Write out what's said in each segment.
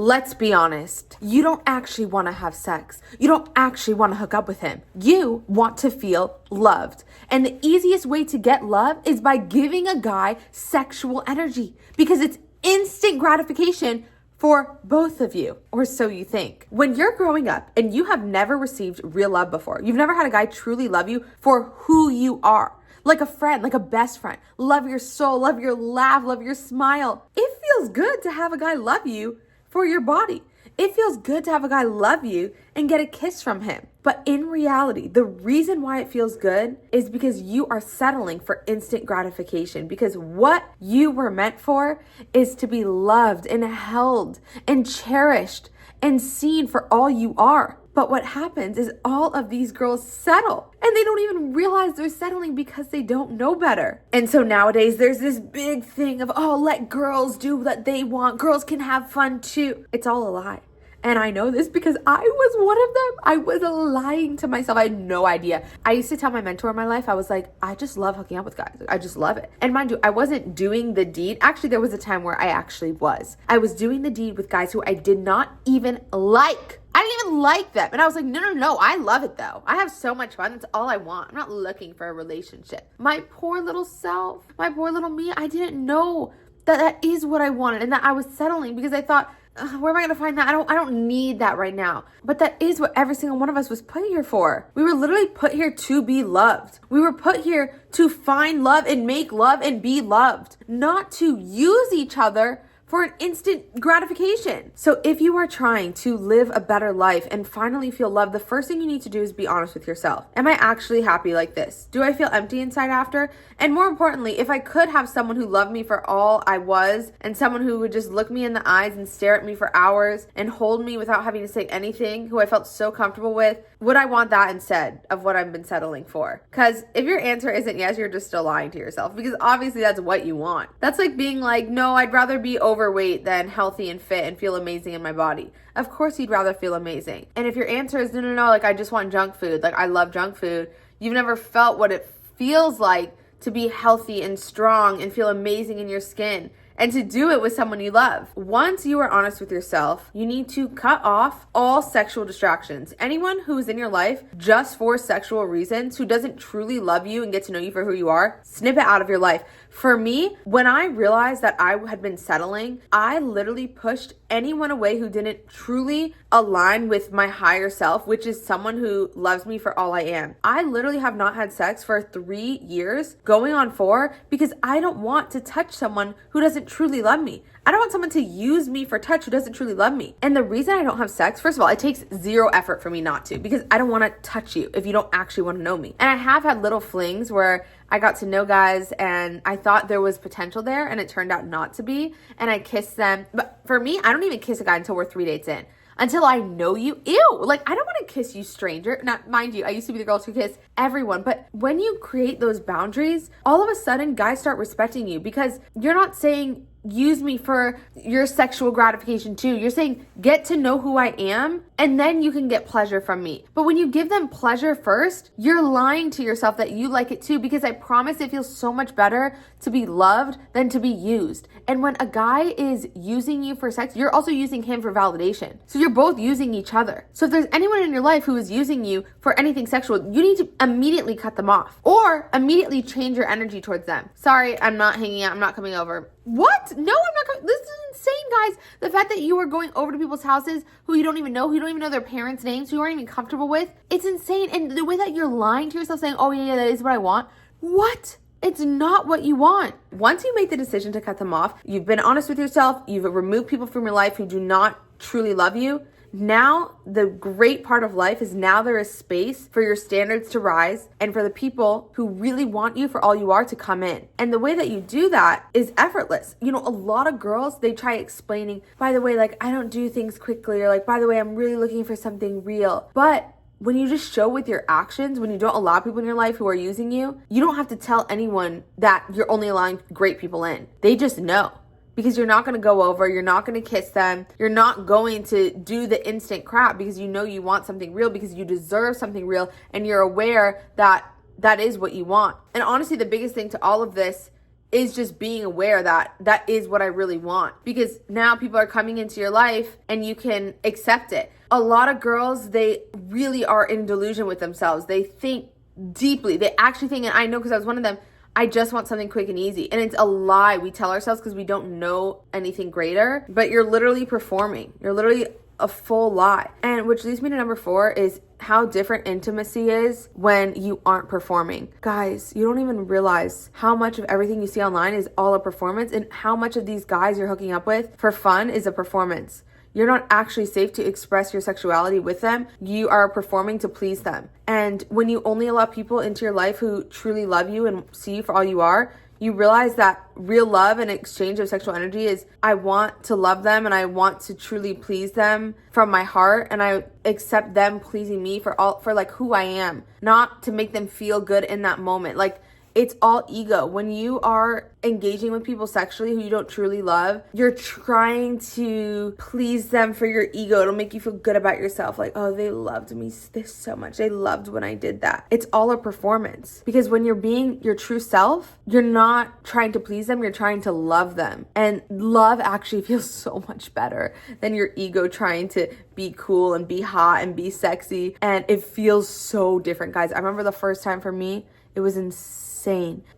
let's be honest. You don't actually want to have sex. You don't actually want to hook up with him. You want to feel loved. And the easiest way to get love is by giving a guy sexual energy because it's instant gratification for both of you, or so you think. When you're growing up and you have never received real love before, you've never had a guy truly love you for who you are, like a friend, like a best friend, love your soul, love your laugh, love your smile. It feels good to have a guy love you for your body. It feels good to have a guy love you and get a kiss from him. But in reality, the reason why it feels good is because you are settling for instant gratification, because what you were meant for is to be loved and held and cherished and seen for all you are. But what happens is all of these girls settle and they don't even realize they're settling because they don't know better. And so nowadays there's this big thing of, oh, let girls do what they want. Girls can have fun too. It's all a lie. And I know this because I was one of them. I was lying to myself. I had no idea. I used to tell my mentor in my life, I was like, I just love hooking up with guys. I just love it. And mind you, I wasn't doing the deed. Actually, there was a time where I actually was. I was doing the deed with guys who I did not even like. I didn't even like them. And I was like, no. I love it though. I have so much fun. That's all I want. I'm not looking for a relationship. My poor little self, my poor little me, I didn't know that is what I wanted and that I was settling because I thought, where am I going to find that? I don't need that right now. But that is what every single one of us was put here for. We were literally put here to be loved. We were put here to find love and make love and be loved, not to use each other for an instant gratification. So if you are trying to live a better life and finally feel loved, the first thing you need to do is be honest with yourself. Am I actually happy like this? Do I feel empty inside after? And more importantly, if I could have someone who loved me for all I was and someone who would just look me in the eyes and stare at me for hours and hold me without having to say anything, who I felt so comfortable with, would I want that instead of what I've been settling for? Because if your answer isn't yes, you're just still lying to yourself, because obviously that's what you want. That's like being like, no, I'd rather be overweight than healthy and fit and feel amazing in my body. Of course you'd rather feel amazing. And if your answer is no, like I just want junk food, like I love junk food, you've never felt what it feels like to be healthy and strong and feel amazing in your skin, and to do it with someone you love. Once you are honest with yourself, you need to cut off all sexual distractions. Anyone who is in your life just for sexual reasons, who doesn't truly love you and get to know you for who you are, snip it out of your life. For me, when I realized that I had been settling, I literally pushed anyone away who didn't truly align with my higher self, which is someone who loves me for all I am. I literally have not had sex for 3 years, going on 4, because I don't want to touch someone who doesn't truly love me. I don't want someone to use me for touch who doesn't truly love me. And the reason I don't have sex, first of all, it takes 0 effort for me not to, because I don't want to touch you if you don't actually want to know me. And I have had little flings where I got to know guys and I thought there was potential there and it turned out not to be. And I kissed them. But for me, I don't even kiss a guy until we're 3 dates in. Until I know you. Ew, like I don't want to kiss you stranger. Now, mind you, I used to be the girl to kiss everyone. But when you create those boundaries, all of a sudden guys start respecting you because you're not saying use me for your sexual gratification too. You're saying get to know who I am and then you can get pleasure from me. But when you give them pleasure first, you're lying to yourself that you like it too, because I promise it feels so much better to be loved than to be used. And when a guy is using you for sex, you're also using him for validation. So you're both using each other. So if there's anyone in your life who is using you for anything sexual, you need to immediately cut them off or immediately change your energy towards them. Sorry, I'm not hanging out. I'm not coming over. What? No, I'm not coming. This is insane, guys. The fact that you are going over to people's houses who you don't even know, who you don't even know their parents' names, who you aren't even comfortable with, it's insane. And the way that you're lying to yourself saying, oh yeah, that is what I want. What? It's not what you want. Once you make the decision to cut them off, you've been honest with yourself, you've removed people from your life who do not truly love you. Now, the great part of life is now there is space for your standards to rise and for the people who really want you for all you are to come in. And the way that you do that is effortless. You know, a lot of girls, they try explaining, by the way, like, I don't do things quickly, or like, by the way, I'm really looking for something real. But when you just show with your actions, when you don't allow people in your life who are using you, you don't have to tell anyone that you're only allowing great people in. They just know. Because you're not going to go over, you're not going to kiss them, you're not going to do the instant crap because you know you want something real, because you deserve something real, and you're aware that that is what you want. And honestly, the biggest thing to all of this is just being aware that that is what I really want, because now people are coming into your life and you can accept it. A lot of girls, they really are in delusion with themselves. They think deeply. They actually think, and I know because I was one of them, I just want something quick and easy. And it's a lie we tell ourselves because we don't know anything greater, but you're literally performing. You're literally a full lie. And which leads me to number 4 is how different intimacy is when you aren't performing. Guys, you don't even realize how much of everything you see online is all a performance, and how much of these guys you're hooking up with for fun is a performance. You're not actually safe to express your sexuality with them. You are performing to please them. And when you only allow people into your life who truly love you and see you for all you are, you realize that real love and exchange of sexual energy is, I want to love them and I want to truly please them from my heart, and I accept them pleasing me for like who I am, not to make them feel good in that moment. Like, it's all ego. When you are engaging with people sexually who you don't truly love, you're trying to please them for your ego. It'll make you feel good about yourself. Like, oh, they loved me this so much. They loved when I did that. It's all a performance. Because when you're being your true self, you're not trying to please them. You're trying to love them. And love actually feels so much better than your ego trying to be cool and be hot and be sexy. And it feels so different, guys. I remember the first time for me, it was insane.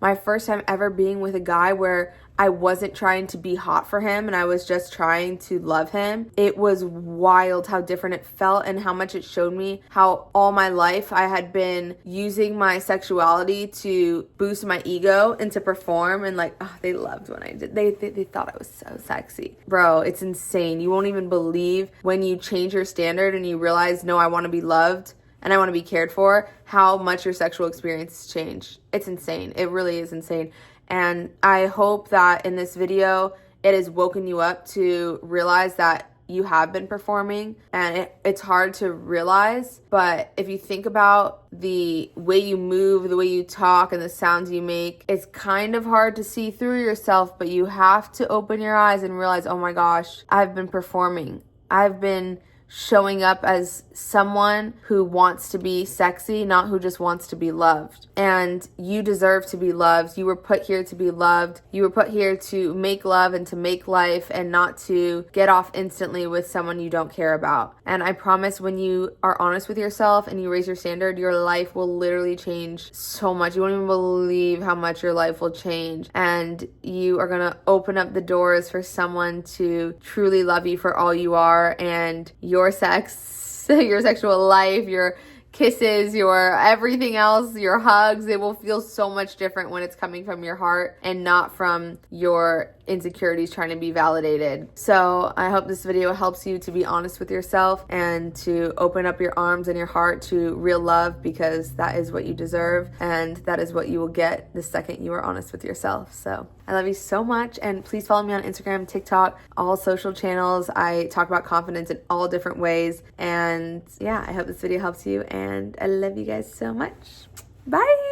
My first time ever being with a guy where I wasn't trying to be hot for him and I was just trying to love him. It was wild how different it felt and how much it showed me how all my life I had been using my sexuality to boost my ego and to perform, and like, oh, they loved when I did. They thought I was so sexy. Bro, it's insane. You won't even believe when you change your standard and you realize, no, I want to be loved and I want to be cared for, how much your sexual experience change. It's insane. It really is insane. And I hope that in this video, it has woken you up to realize that you have been performing, and it's hard to realize, but if you think about the way you move, the way you talk, and the sounds you make, it's kind of hard to see through yourself, but you have to open your eyes and realize, oh my gosh, I've been performing. I've been showing up as someone who wants to be sexy, not who just wants to be loved. And you deserve to be loved. You were put here to be loved. You were put here to make love and to make life, and not to get off instantly with someone you don't care about. And I promise, when you are honest with yourself and you raise your standard, your life will literally change so much. You won't even believe how much your life will change. And you are going to open up the doors for someone to truly love you for all you are, and your sex, your sexual life, your kisses, your everything else, your hugs, it will feel so much different when it's coming from your heart and not from your insecurities trying to be validated. So I hope this video helps you to be honest with yourself and to open up your arms and your heart to real love, because that is what you deserve, and that is what you will get the second you are honest with yourself. So I love you so much, and please follow me on Instagram, TikTok, all social channels. I talk about confidence in all different ways. And yeah, I hope this video helps you, and I love you guys so much. Bye.